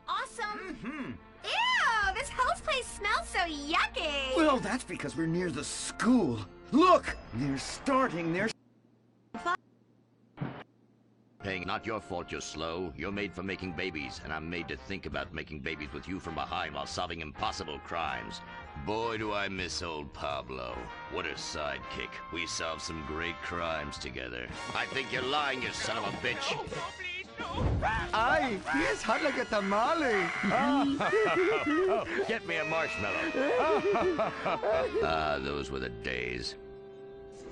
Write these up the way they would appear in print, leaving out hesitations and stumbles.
awesome. Mm-hmm. Ew, this whole place smells so yucky. Well, that's because we're near the school. Look, they're starting their... Paying, not your fault you're slow. You're made for making babies, and I'm made to think about making babies with you from behind while solving impossible crimes. Boy, do I miss old Pablo. What a sidekick. We solved some great crimes together. I think you're lying, you son of a bitch. No, please, no. Ay, he is hot like a tamale. Oh, get me a marshmallow. Ah, those were the days.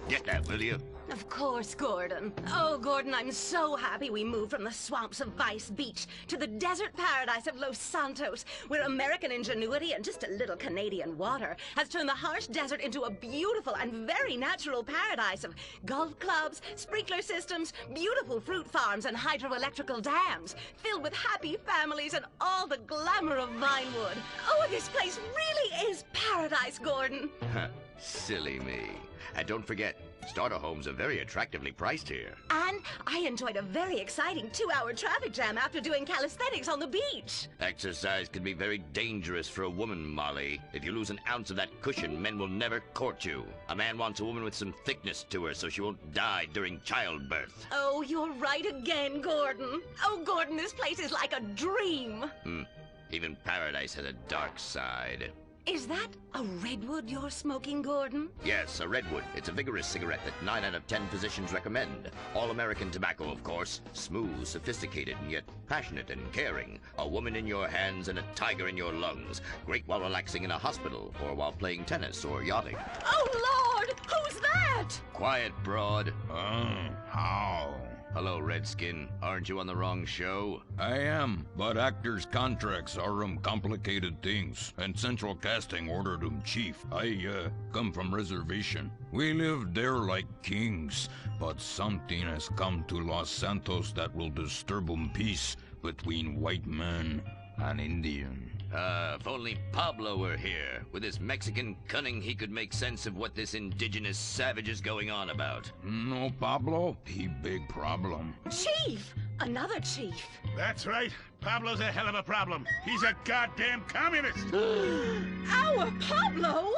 Get that, will you? Of course, Gordon. Oh, Gordon, I'm so happy we moved from the swamps of Vice Beach to the desert paradise of Los Santos, where American ingenuity and just a little Canadian water has turned the harsh desert into a beautiful and very natural paradise of golf clubs, sprinkler systems, beautiful fruit farms, and hydroelectrical dams, filled with happy families and all the glamour of Vinewood. Oh, this place really is paradise, Gordon. Silly me. And don't forget, starter homes are very attractively priced here. And I enjoyed a very exciting 2-hour traffic jam after doing calisthenics on the beach. Exercise can be very dangerous for a woman, Molly. If you lose an ounce of that cushion, men will never court you. A man wants a woman with some thickness to her so she won't die during childbirth. Oh, you're right again, Gordon. Oh, Gordon, this place is like a dream. Even paradise has a dark side. Is that a redwood you're smoking, Gordon? Yes, a redwood. It's a vigorous cigarette that 9 out of 10 physicians recommend. All-American tobacco, of course. Smooth, sophisticated, and yet passionate and caring. A woman in your hands and a tiger in your lungs. Great while relaxing in a hospital, or while playing tennis or yachting. Oh, Lord! Who's that? Quiet, broad. How? Hello, Redskin. Aren't you on the wrong show? I am, but actors' contracts are complicated things, and Central Casting ordered chief. I come from reservation. We live there like kings, but something has come to Los Santos that will disturb peace between white man and Indian. If only Pablo were here. With his Mexican cunning, he could make sense of what this indigenous savage is going on about. No, Pablo, he big problem. Chief! Another chief. That's right. Pablo's a hell of a problem. He's a goddamn communist. Our Pablo?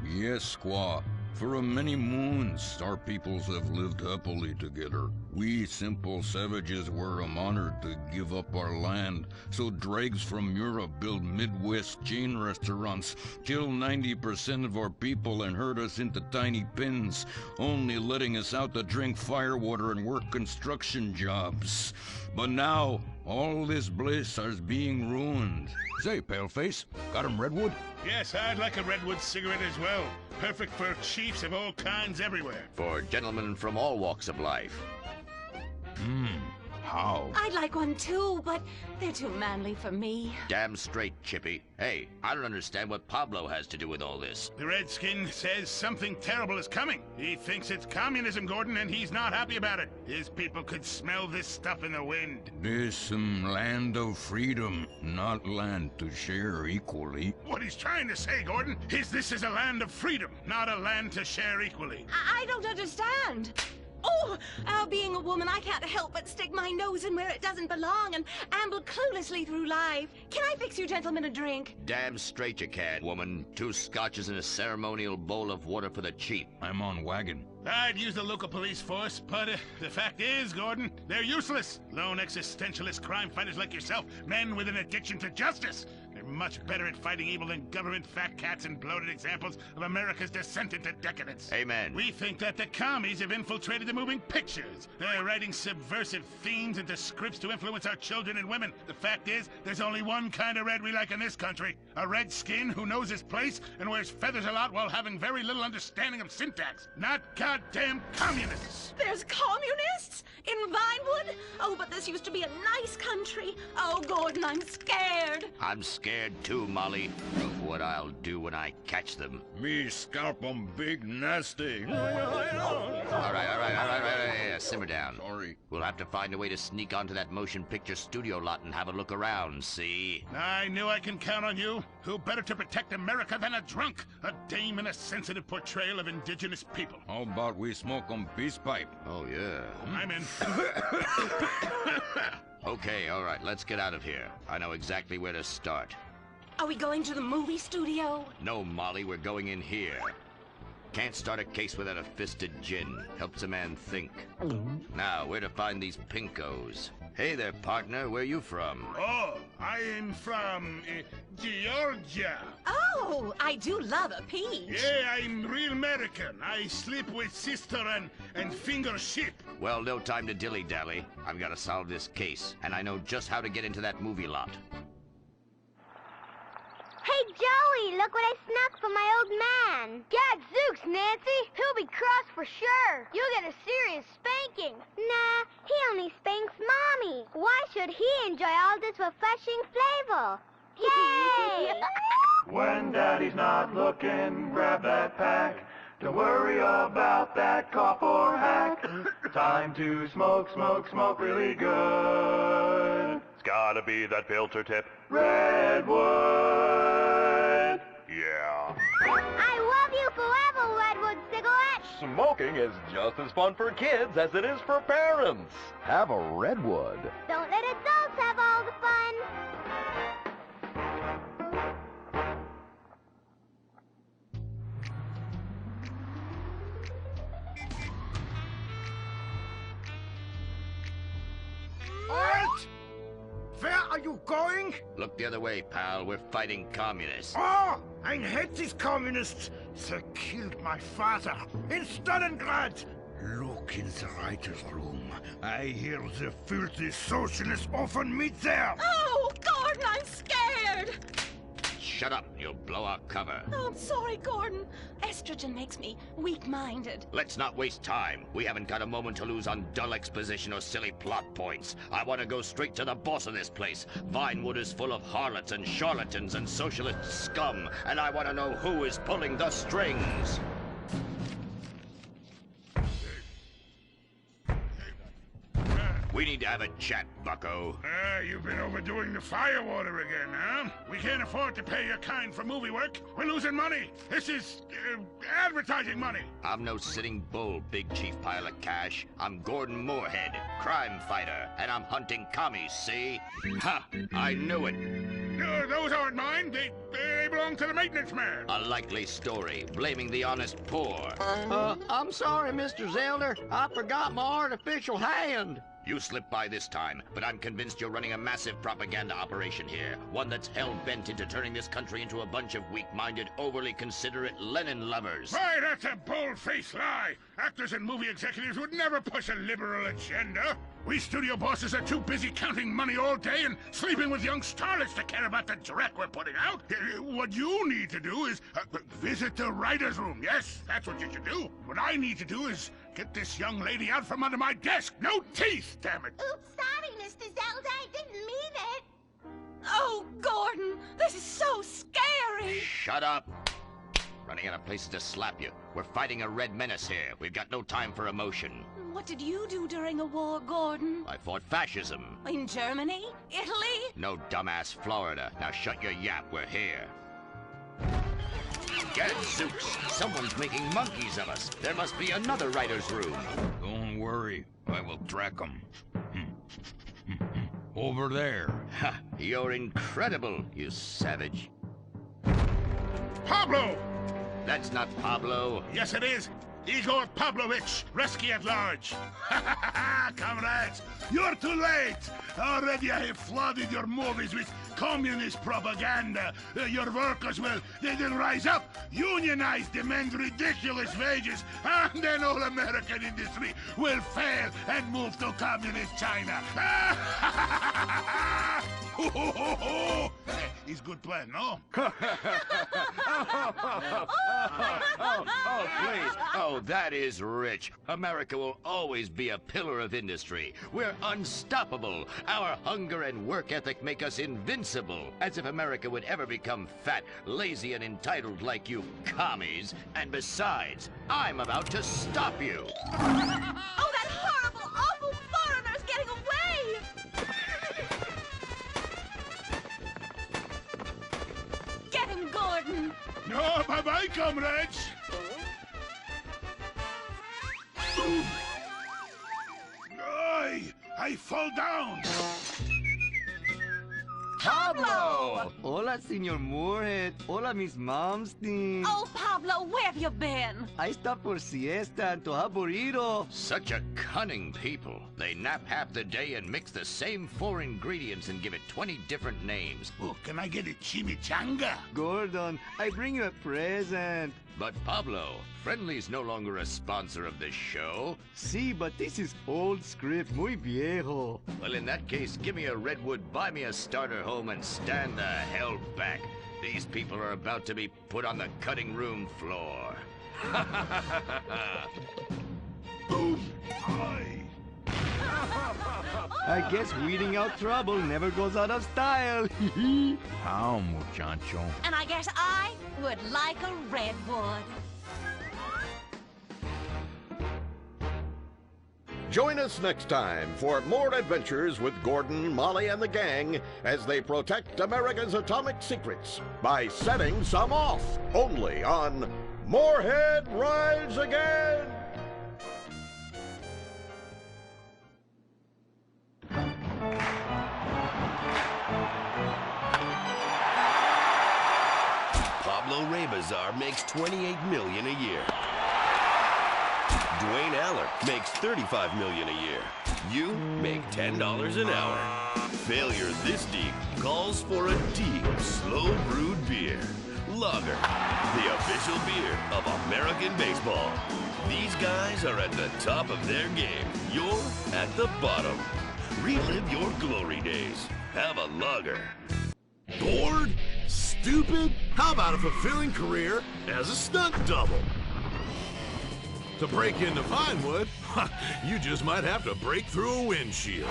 Yes, squaw. For many moons, our peoples have lived happily together. We simple savages were honored to give up our land, so dregs from Europe build Midwest chain restaurants, kill 90% of our people and herd us into tiny pens, only letting us out to drink firewater and work construction jobs. But now, all this bliss is being ruined. Say, Paleface, got him redwood? Yes, I'd like a redwood cigarette as well. Perfect for chiefs of all kinds everywhere. For gentlemen from all walks of life. How? I'd like one too, but they're too manly for me. Damn straight, Chippy. Hey, I don't understand what Pablo has to do with all this. The Redskin says something terrible is coming. He thinks it's communism, Gordon, and he's not happy about it. His people could smell this stuff in the wind. This land of freedom, not land to share equally. What he's trying to say, Gordon, is this is a land of freedom, not a land to share equally. I don't understand. Oh, being a woman, I can't help but stick my nose in where it doesn't belong and amble cluelessly through life. Can I fix you gentlemen a drink? Damn straight you can, woman. 2 scotches and a ceremonial bowl of water for the chief. I'm on wagon. I'd use the local police force, but the fact is, Gordon, they're useless. Lone existentialist crime fighters like yourself, men with an addiction to justice. They're much better at fighting evil than government fat cats and bloated examples of America's descent into decadence. Amen. We think that the commies have infiltrated the moving pictures. They're writing subversive themes into scripts to influence our children and women. The fact is, there's only one kind of red we like in this country. A red skin who knows his place and wears feathers a lot while having very little understanding of syntax. Not goddamn communists. There's communists? In Vinewood? Oh, but this used to be a nice country. Oh, Gordon, I'm scared. I'm scared too, Molly, of what I'll do when I catch them. Me scalp 'em big nasty. All right. Simmer down. Sorry. We'll have to find a way to sneak onto that motion picture studio lot and have a look around, see? I knew I can count on you. Who better to protect America than a drunk? A dame and a sensitive portrayal of indigenous people. How about we smoke 'em peace pipe? Oh, yeah. I'm in. Okay, all right, let's get out of here. I know exactly where to start. Are we going to the movie studio? No, Molly, we're going in here. Can't start a case without a fisted gin. Helps a man think. Now, where to find these pinkos? Hey there, partner. Where you from? Oh, I am from Georgia. Oh, I do love a peach. Yeah, I'm real American. I sleep with sister and finger ship. Well, no time to dilly-dally. I've got to solve this case, and I know just how to get into that movie lot. Hey, Joey, look what I snuck from my old man. Gadzooks, Nancy. He'll be cross for sure. You'll get a serious spanking. Nah, he only spanks Mommy. Why should he enjoy all this refreshing flavor? Yay! When Daddy's not looking, grab that pack. Don't worry about that cough or hack. Time to smoke, smoke, smoke really good. It's gotta be that filter tip. Redwood. Yeah. I love you forever, Redwood cigarette. Smoking is just as fun for kids as it is for parents. Have a Redwood. Don't let adults have all the fun. Halt! Where are you going? Look the other way, pal. We're fighting communists. Oh, I hate these communists. They killed my father in Stalingrad. Look in the writer's room. I hear the filthy socialists often meet there. Oh, Gordon, I'm scared. Shut up. You'll blow our cover. Oh, I'm sorry, Gordon. Estrogen makes me weak-minded. Let's not waste time. We haven't got a moment to lose on dull exposition or silly plot points. I want to go straight to the boss of this place. Vinewood is full of harlots and charlatans and socialist scum, and I want to know who is pulling the strings. We need to have a chat, bucko. You've been overdoing the firewater again, huh? We can't afford to pay your kind for movie work. We're losing money. This is advertising money. I'm no sitting bull, big chief pile of cash. I'm Gordon Moorhead, crime fighter, and I'm hunting commies, see? Ha! I knew it. Those aren't mine. They belong to the maintenance man. A likely story, blaming the honest poor. I'm sorry, Mr. Zelder. I forgot my artificial hand. You slipped by this time, but I'm convinced you're running a massive propaganda operation here. One that's hell-bent into turning this country into a bunch of weak-minded, overly considerate Lenin lovers. Why, that's a bold-faced lie. Actors and movie executives would never push a liberal agenda. We studio bosses are too busy counting money all day and sleeping with young starlets to care about the dreck we're putting out. What you need to do is visit the writer's room. Yes, that's what you should do. What I need to do is get this young lady out from under my desk. No teeth, damn it. Oops, sorry, Mr. Zelda. I didn't mean it. Oh, Gordon, this is so scary. Shut up. Running out of places to slap you. We're fighting a red menace here. We've got no time for emotion. What did you do during a war, Gordon? I fought fascism. In Germany? Italy? No, dumbass, Florida. Now shut your yap. We're here. Gadzooks! Someone's making monkeys of us. There must be another writer's room. Don't worry. I will track them. Over there. Ha! You're incredible, you savage. Pablo! That's not Pablo. Yes, it is. Igor Pavlovich, rescue at large. Comrades, you're too late. Already I have flooded your movies with communist propaganda. Your workers they'll rise up, unionize, demand ridiculous wages, and then all American industry will fail and move to communist China. It's good plan, no? Oh, please. Oh, that is rich. America will always be a pillar of industry. We're unstoppable. Our hunger and work ethic make us invincible. As if America would ever become fat, lazy, and entitled like you commies. And besides, I'm about to stop you. Oh, that horrible, awful foreigner's getting away! Get him, Gordon! No, bye-bye, comrades. I fall down. Pablo! Hola, Senor Moorhead. Hola, Miss Momstein. Oh, Pablo, where have you been? I stopped for siesta and to have burrito. Such a cunning people. They nap half the day and mix the same 4 ingredients and give it 20 different names. Oh, can I get a chimichanga? Gordon, I bring you a present. But Pablo, Friendly's no longer a sponsor of this show. Sí, but this is old script, muy viejo. Well, in that case, give me a redwood, buy me a starter home, and stand the hell back. These people are about to be put on the cutting room floor. Boom! Aye. I guess weeding out trouble never goes out of style. How, muchacho? And I guess I would like a redwood. Join us next time for more adventures with Gordon, Molly, and the gang as they protect America's atomic secrets by setting some off. Only on Moorhead Rides Again! Pablo Rebazar makes $28 million a year. Dwayne Aller makes $35 million a year. You make $10 an hour. Failure this deep calls for a deep, slow-brewed beer. Lager, the official beer of American baseball. These guys are at the top of their game. You're at the bottom. Relive your glory days. Have a lager. Bored? Stupid? How about a fulfilling career as a stunt double? To break into Vinewood, you just might have to break through a windshield.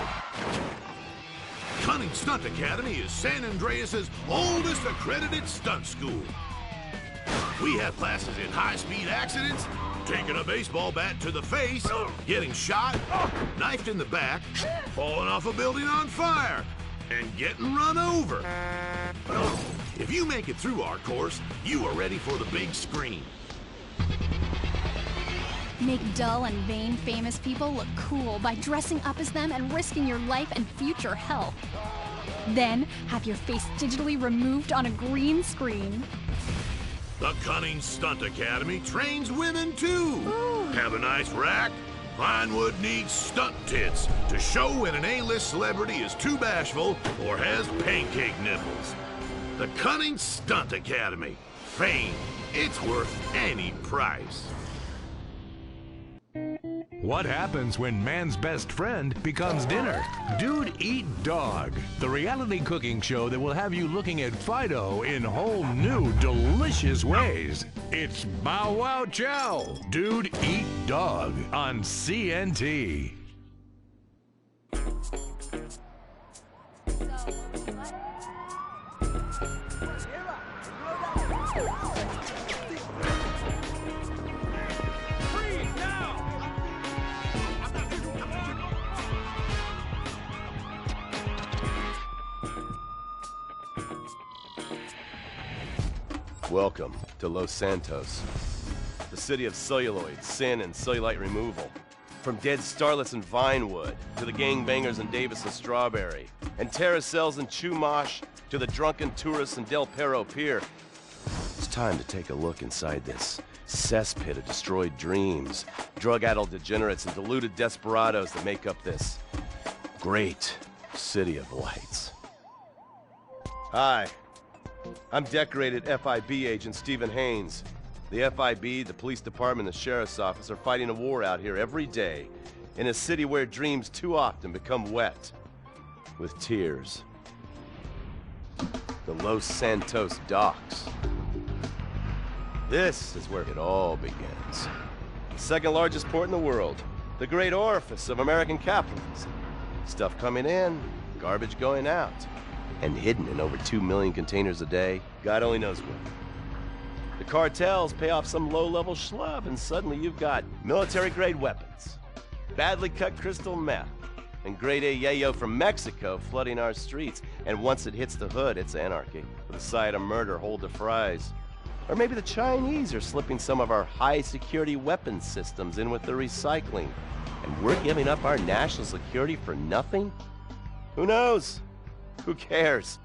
Cunning Stunt Academy is San Andreas' oldest accredited stunt school. We have classes in high-speed accidents, taking a baseball bat to the face, getting shot, knifed in the back, falling off a building on fire, and getting run over. If you make it through our course, you are ready for the big screen. Make dull and vain famous people look cool by dressing up as them and risking your life and future health. Then, have your face digitally removed on a green screen. The Cunning Stunt Academy trains women too. Ooh. Have a nice rack? Vinewood needs stunt tits to show when an A-list celebrity is too bashful or has pancake nipples. The Cunning Stunt Academy. Fame. It's worth any price. What happens when man's best friend becomes dinner? Dude Eat Dog, the reality cooking show that will have you looking at Fido in whole new, delicious ways. It's Bow Wow Chow, Dude Eat Dog on CNT. Welcome to Los Santos, the city of celluloid, sin, and cellulite removal. From dead starlets in Vinewood, to the gangbangers in Davis and Strawberry, and terracels in Chumash, to the drunken tourists in Del Perro Pier. It's time to take a look inside this cesspit of destroyed dreams, drug-addled degenerates, and deluded desperados that make up this great city of lights. Hi. I'm decorated FIB agent Stephen Haynes. The FIB, the police department, and the sheriff's office are fighting a war out here every day in a city where dreams too often become wet with tears. The Los Santos docks. This is where it all begins. The second largest port in the world. The great orifice of American capitalism. Stuff coming in, garbage going out. And hidden in over 2 million containers a day, God only knows where. The cartels pay off some low-level schlub, and suddenly you've got military-grade weapons, badly cut crystal meth, and grade A yayo from Mexico flooding our streets. And once it hits the hood, it's anarchy, with a side of murder hold to fries. Or maybe the Chinese are slipping some of our high-security weapons systems in with the recycling, and we're giving up our national security for nothing? Who knows? Who cares?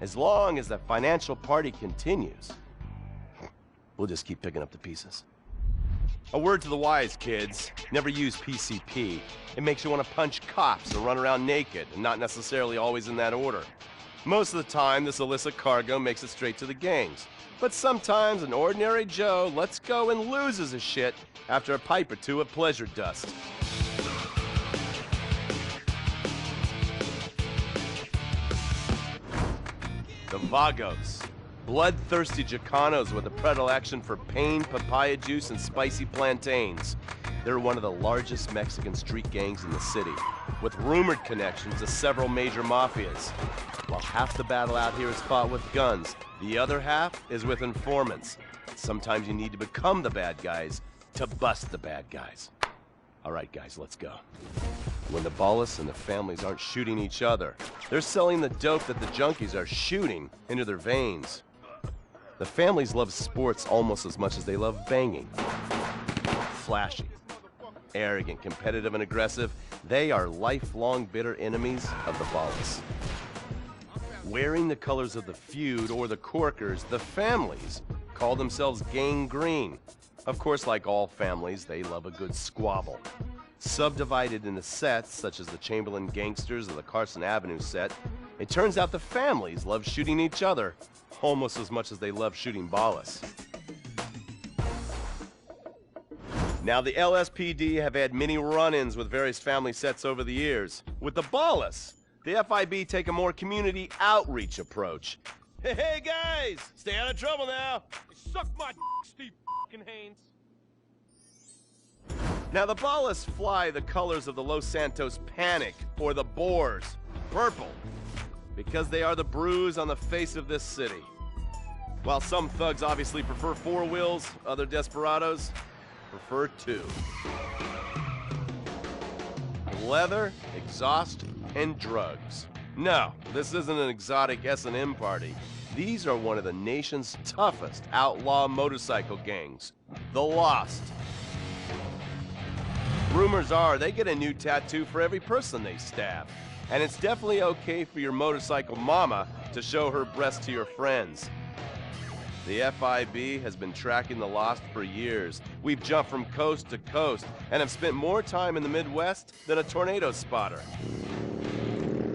As long as the financial party continues, we'll just keep picking up the pieces. A word to the wise, kids. Never use PCP. It makes you want to punch cops and run around naked, and not necessarily always in that order. Most of the time, this illicit cargo makes it straight to the gangs. But sometimes an ordinary Joe lets go and loses his shit after a pipe or two of pleasure dust. The Vagos. Bloodthirsty Chicanos with a predilection for pain, papaya juice, and spicy plantains. They're one of the largest Mexican street gangs in the city, with rumored connections to several major mafias. While half the battle out here is fought with guns, the other half is with informants. Sometimes you need to become the bad guys to bust the bad guys. All right, guys, let's go. When the Ballas and the families aren't shooting each other, they're selling the dope that the junkies are shooting into their veins. The families love sports almost as much as they love banging. Flashy, arrogant, competitive, and aggressive, they are lifelong bitter enemies of the Ballas. Wearing the colors of the feud or the Corkers, the families call themselves Gang Green. Of course, like all families, they love a good squabble. Subdivided into sets, such as the Chamberlain Gangsters or the Carson Avenue set, it turns out the families love shooting each other almost as much as they love shooting Ballas. Now, the LSPD have had many run-ins with various family sets over the years. With the Ballas, the FIB take a more community outreach approach. Hey guys, stay out of trouble now. Suck my Steve Haynes. Now, the Ballas fly the colors of the Los Santos Panic, or the Boers, purple, because they are the bruise on the face of this city. While some thugs obviously prefer four wheels, other desperados prefer two. Leather, exhaust, and drugs. No, this isn't an exotic S&M party. These are one of the nation's toughest outlaw motorcycle gangs, the Lost. Rumors are they get a new tattoo for every person they stab. And it's definitely okay for your motorcycle mama to show her breast to your friends. The FIB has been tracking the Lost for years. We've jumped from coast to coast and have spent more time in the Midwest than a tornado spotter.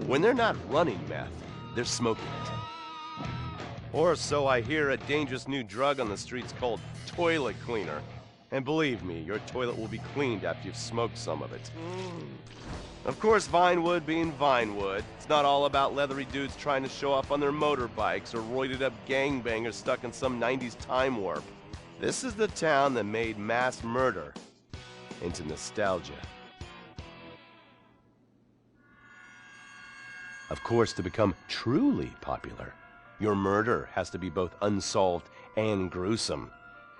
When they're not running meth, they're smoking it. Or so I hear, a dangerous new drug on the streets called toilet cleaner. And believe me, your toilet will be cleaned after you've smoked some of it. Of course, Vinewood being Vinewood, it's not all about leathery dudes trying to show off on their motorbikes or roided up gangbangers stuck in some 90s time warp. This is the town that made mass murder into nostalgia. Of course, to become truly popular, your murder has to be both unsolved and gruesome.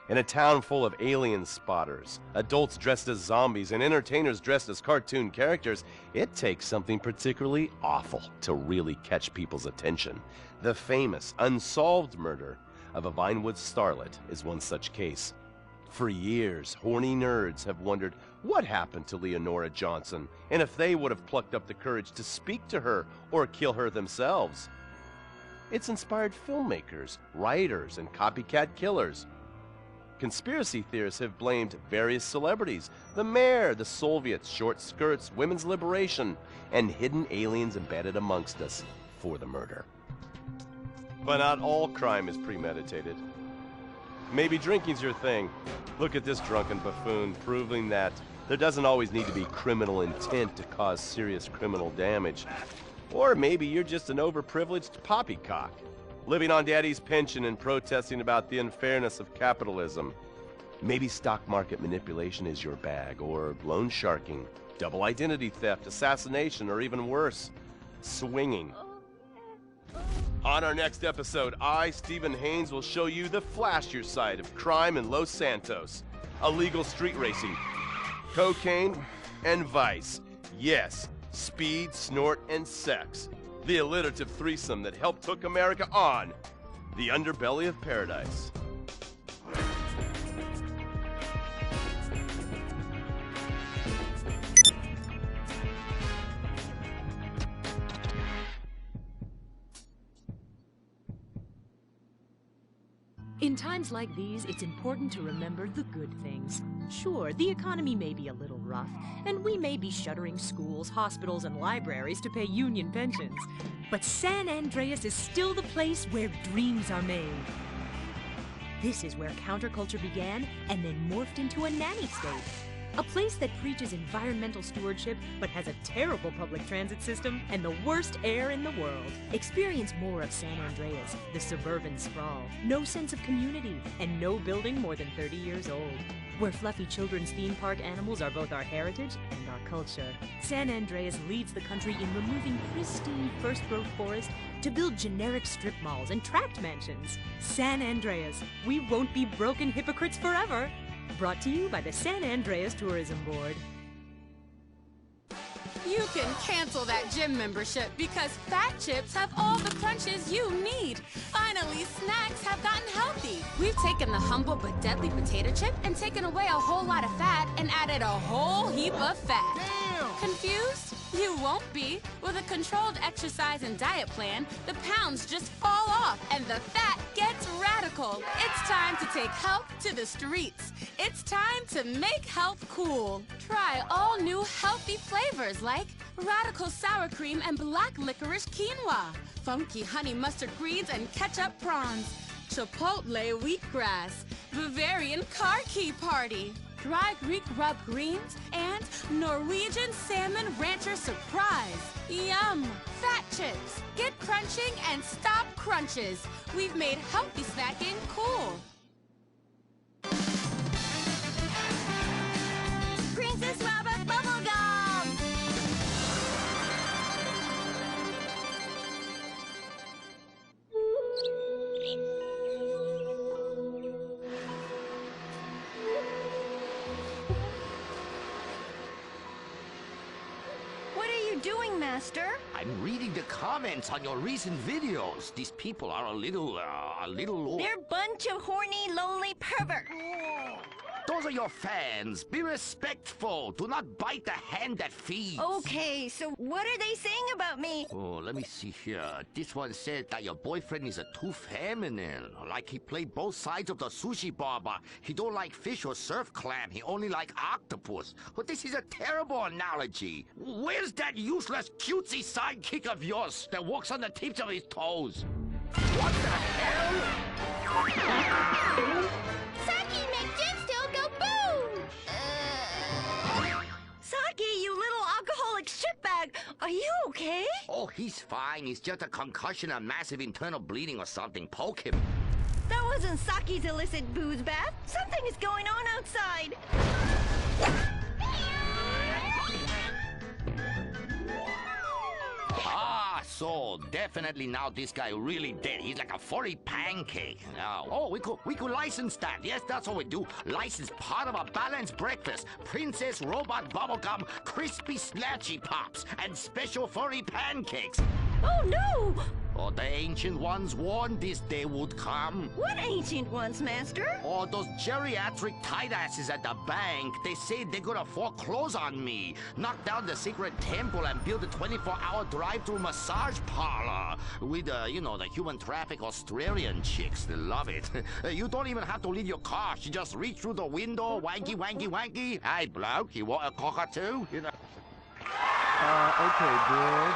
In a town full of alien spotters, adults dressed as zombies, and entertainers dressed as cartoon characters, it takes something particularly awful to really catch people's attention. The famous, unsolved murder of a Vinewood starlet is one such case. For years, horny nerds have wondered what happened to Leonora Johnson, and if they would have plucked up the courage to speak to her or kill her themselves. It's inspired filmmakers, writers, and copycat killers. Conspiracy theorists have blamed various celebrities, the mayor, the Soviets, short skirts, women's liberation, and hidden aliens embedded amongst us for the murder. But not all crime is premeditated. Maybe drinking's your thing. Look at this drunken buffoon, proving that there doesn't always need to be criminal intent to cause serious criminal damage. Or maybe you're just an overprivileged poppycock, living on daddy's pension and protesting about the unfairness of capitalism. Maybe stock market manipulation is your bag, or loan sharking, double identity theft, assassination, or even worse, swinging. On our next episode, I, Stephen Haynes, will show you the flashier side of crime in Los Santos. Illegal street racing, cocaine, and vice. Yes, speed, snort, and sex. The alliterative threesome that helped hook America on the underbelly of paradise. In times like these, it's important to remember the good things. Sure, the economy may be a little rough, and we may be shuttering schools, hospitals, and libraries to pay union pensions. But San Andreas is still the place where dreams are made. This is where counterculture began and then morphed into a nanny state. A place that preaches environmental stewardship but has a terrible public transit system and the worst air in the world. Experience more of San Andreas, the suburban sprawl, no sense of community, and no building more than 30 years old. Where fluffy children's theme park animals are both our heritage and our culture. San Andreas leads the country in removing pristine first-growth forest to build generic strip malls and tract mansions. San Andreas, we won't be broken hypocrites forever. Brought to you by the San Andreas Tourism Board. You can cancel that gym membership because Fat Chips have all the crunches you need. Finally, snacks have gotten healthy. We've taken the humble but deadly potato chip and taken away a whole lot of fat and added a whole heap of fat. Damn! Confused? You won't be. With a controlled exercise and diet plan, the pounds just fall off and the fat gets radical. It's time to take health to the streets. It's time to make health cool. Try all new healthy flavors like radical sour cream and black licorice quinoa, funky honey mustard greens and ketchup prawns, chipotle wheatgrass, Bavarian car key party, dry Greek rub greens, and Norwegian salmon rancher surprise. Yum! Fat Chips. Get crunching and stop crunches. We've made healthy snacking cool. Princess Rabbit bubblegum! What are you doing, Master? I'm reading the comments on your recent videos. These people are a little... They're a bunch of horny, lonely perverts. Those are your fans. Be respectful. Do not bite the hand that feeds. Okay, so what are they saying about me? Oh, let me see here. This one said that your boyfriend is too feminine. Like he played both sides of the sushi bar, but he don't like fish or surf clam. He only like octopus. But this is a terrible analogy. Where's that useless cutesy sidekick of yours that walks on the tips of his toes? What the hell? Saki make Jim still go boom! Saki, you little alcoholic shitbag, are you okay? Oh, he's fine. He's just a concussion and massive internal bleeding or something. Poke him. That wasn't Saki's illicit booze bath. Something is going on outside. Ah, so definitely now this guy really dead. He's like a furry pancake. Oh, we could license that. Yes, that's what we do. License part of a balanced breakfast. Princess Robot Bubblegum, Crispy Snatchy Pops, and special furry pancakes. Oh, no! Oh, the ancient ones warned this day would come. What ancient ones, Master? Oh, those geriatric tight asses at the bank. They say they're gonna foreclose on me, knock down the secret temple, and build a 24-hour drive-through massage parlor with, you know, the human traffic Australian chicks. They love it. You don't even have to leave your car. You just reach through the window, wanky, wanky, wanky. Hey, bloke, you want a cockatoo? You know. Okay, good.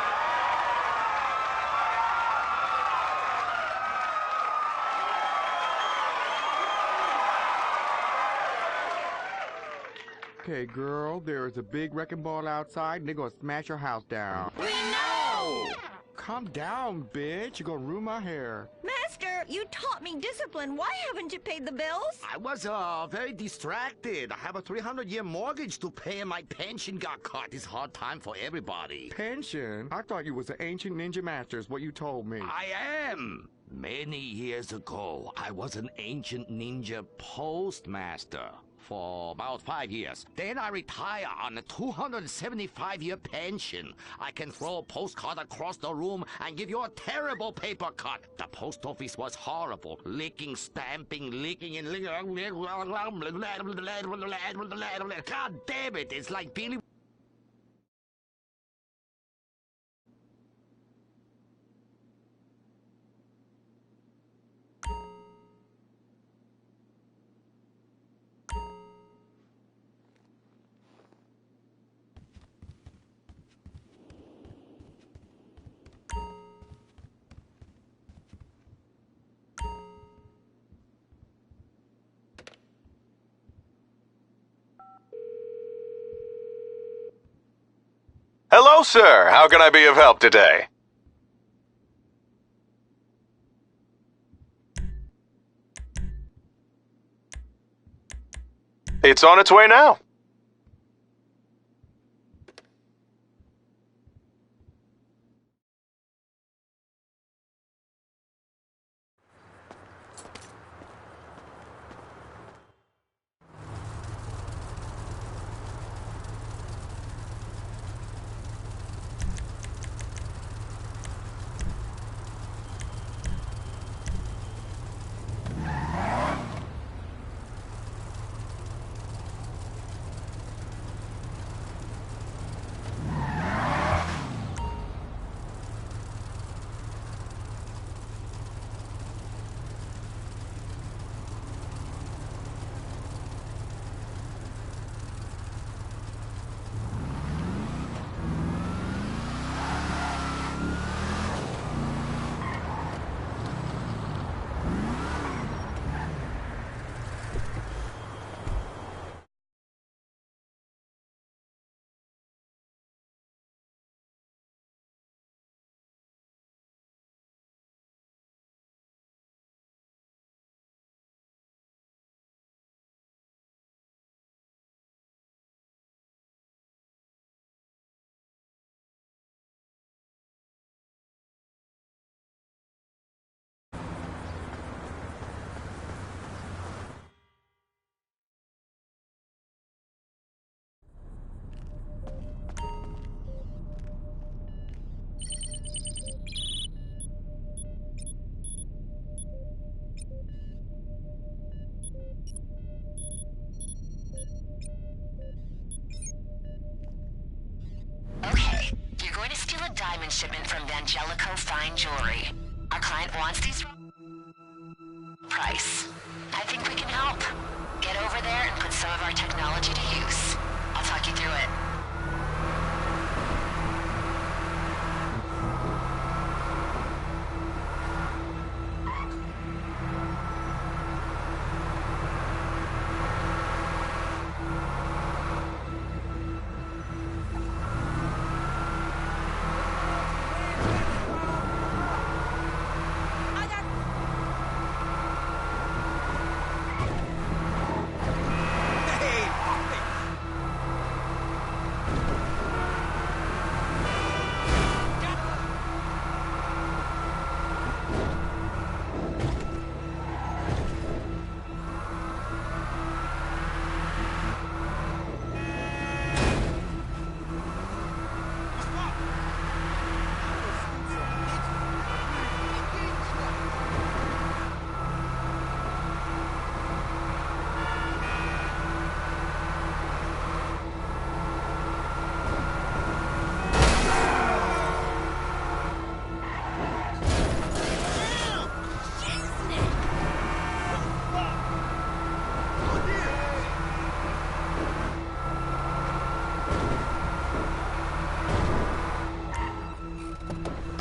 Okay, girl, there is a big wrecking ball outside, and they're gonna smash your house down. We know! Calm down, bitch. You're gonna ruin my hair. Master, you taught me discipline. Why haven't you paid the bills? I was, very distracted. I have a 300-year mortgage to pay, and my pension got cut. It's a hard time for everybody. Pension? I thought you was an ancient ninja master, is what you told me. I am. Many years ago, I was an ancient ninja postmaster for about 5 years. Then I retire on a 275-year pension. I can throw a postcard across the room and give you a terrible paper cut. The post office was horrible. Licking, stamping, licking, and licking. God damn it, it's like Billy... Hello, sir. How can I be of help today? It's on its way now. Okay, you're going to steal a diamond shipment from Vangelico Fine Jewelry. Our client wants these... price. I think we can help. Get over there and put some of our technology to use. I'll talk you through it.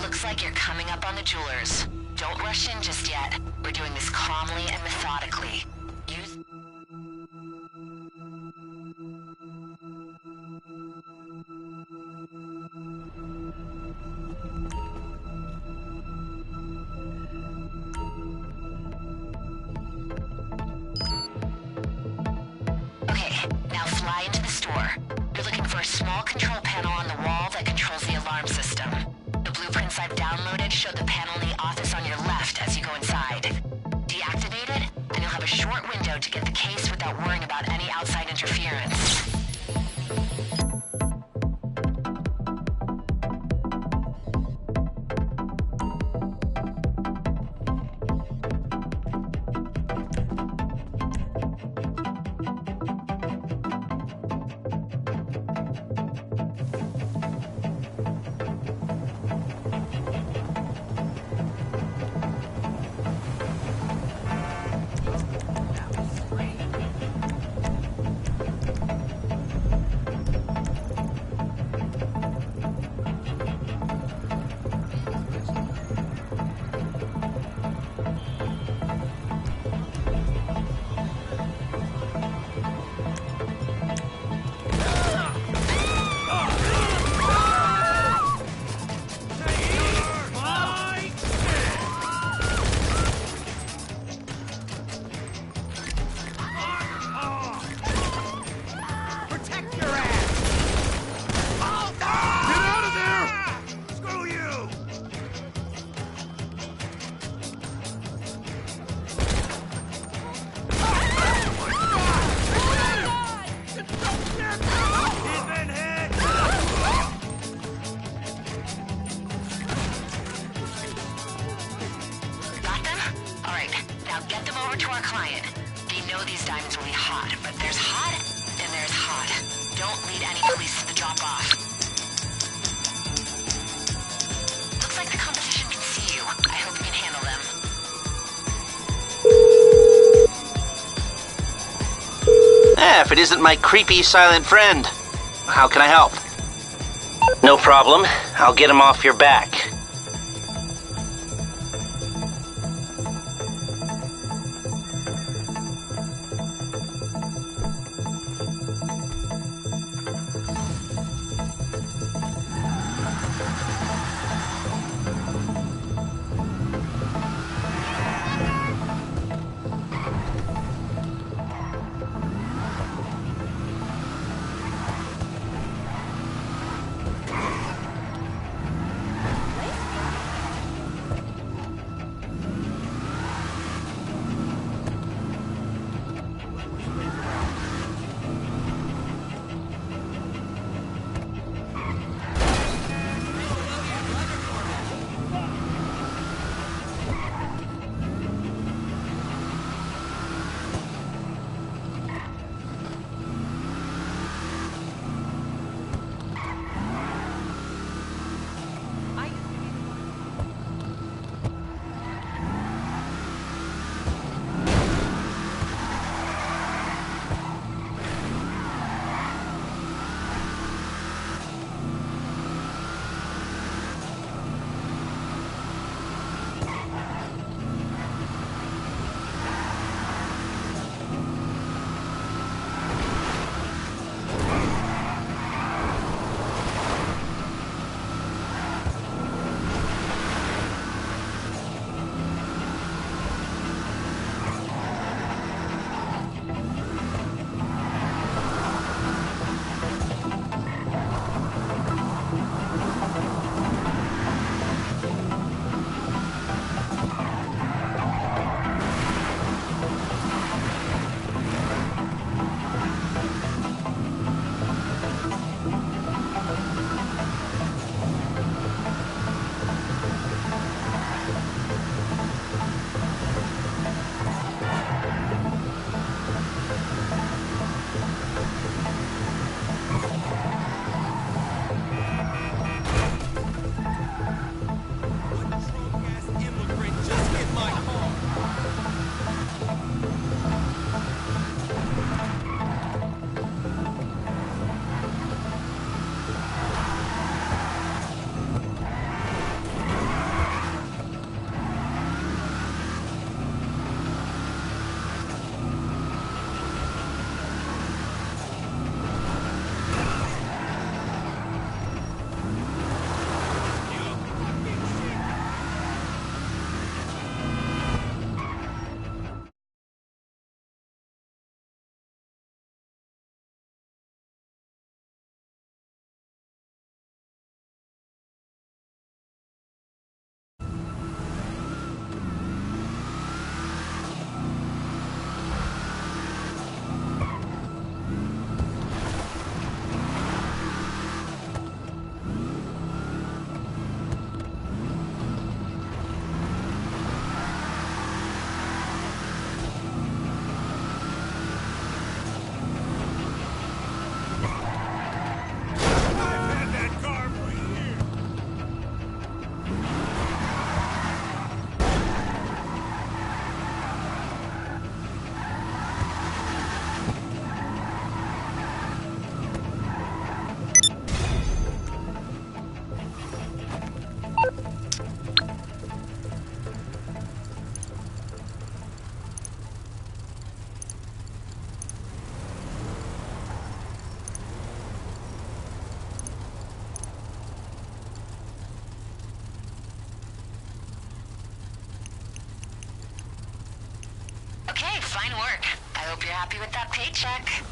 Looks like you're coming up on the jewelers. Don't rush in just yet. We're doing this calmly and methodically. Use... Okay, now fly into the store. You're looking for a small control panel on the wall that controls the alarm system. The blueprints I've downloaded show the panel in the office on your left as you go inside. Deactivate it, and you'll have a short window to get the case without worrying about any outside interference. if it isn't my creepy silent friend. How can I help? No problem. I'll get him off your back. Okay, fine work. I hope you're happy with that paycheck.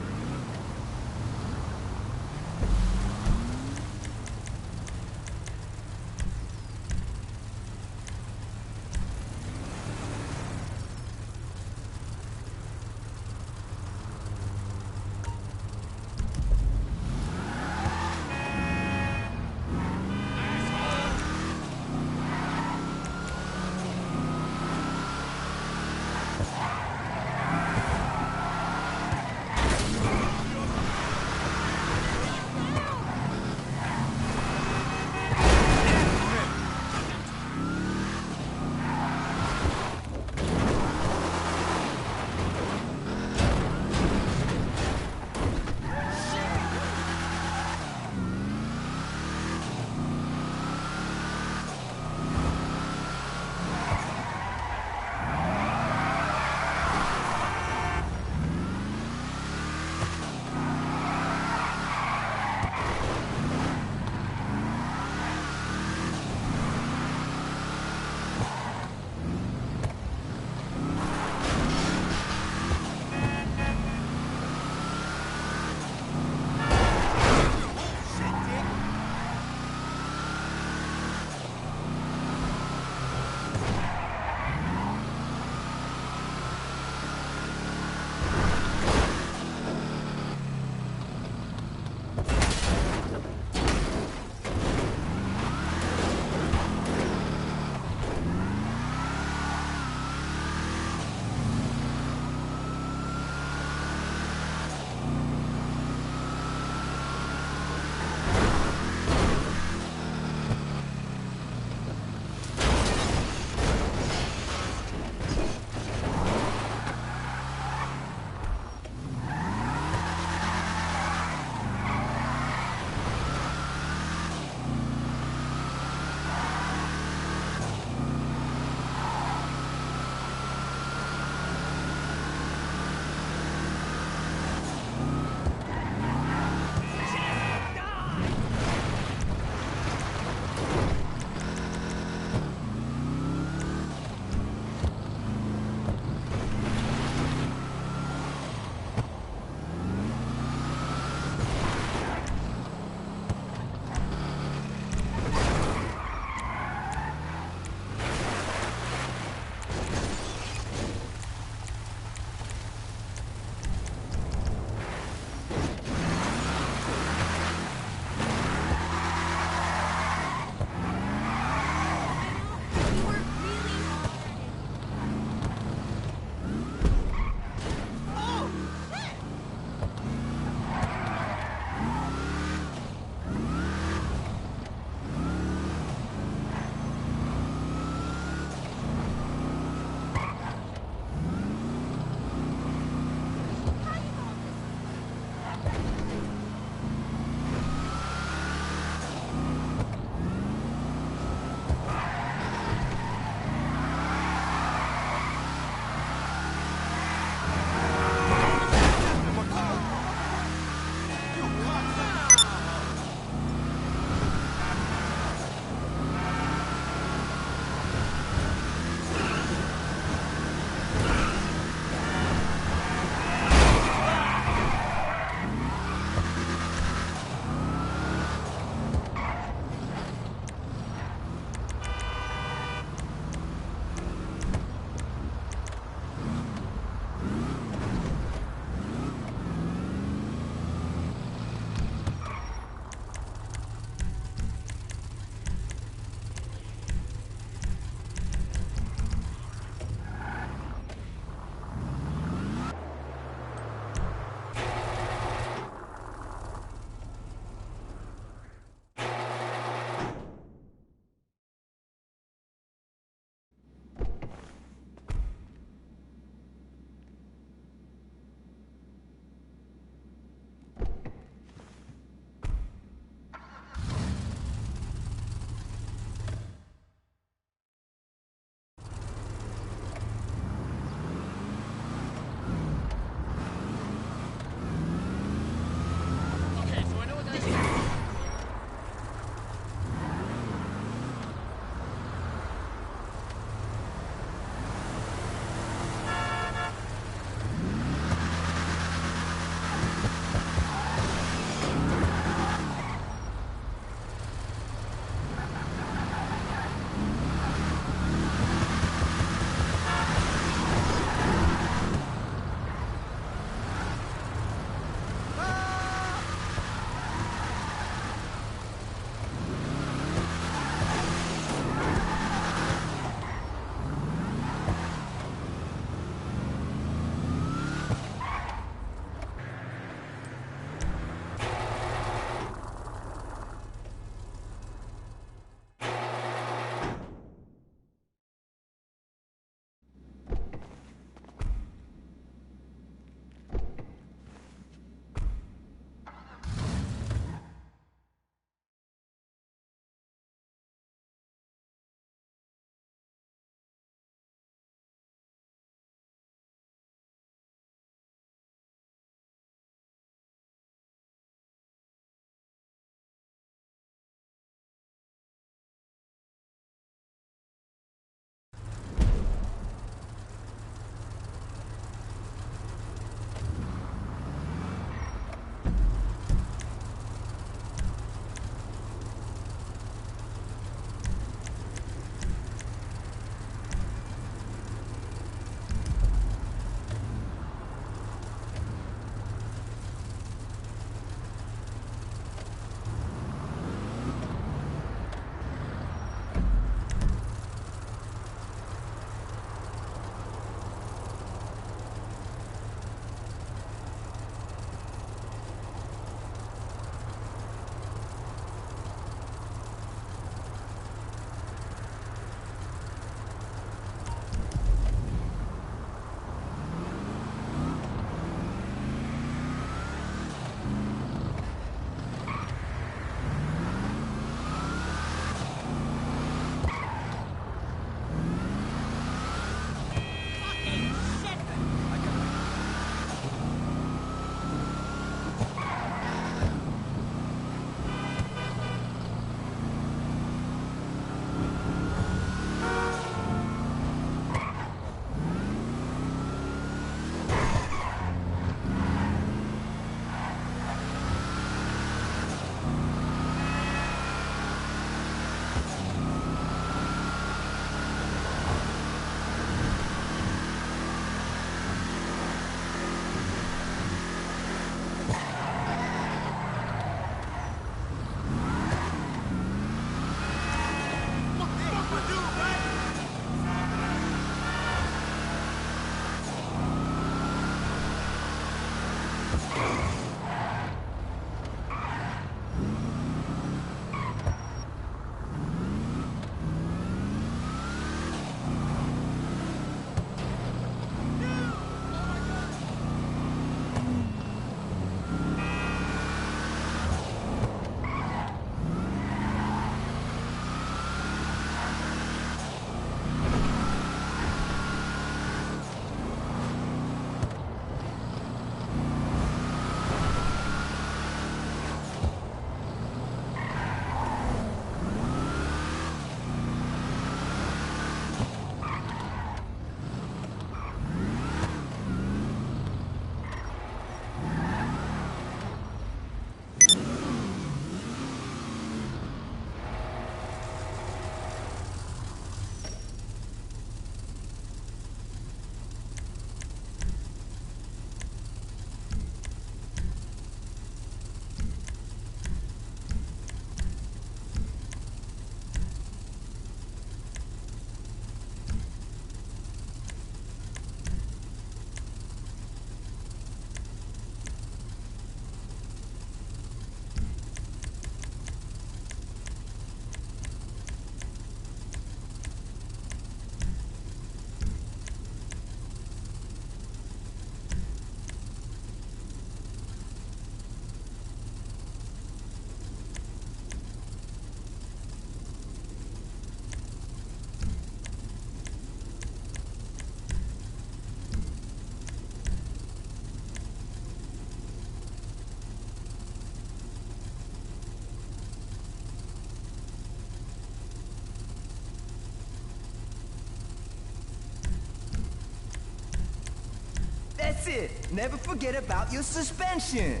it. Never forget about your suspension.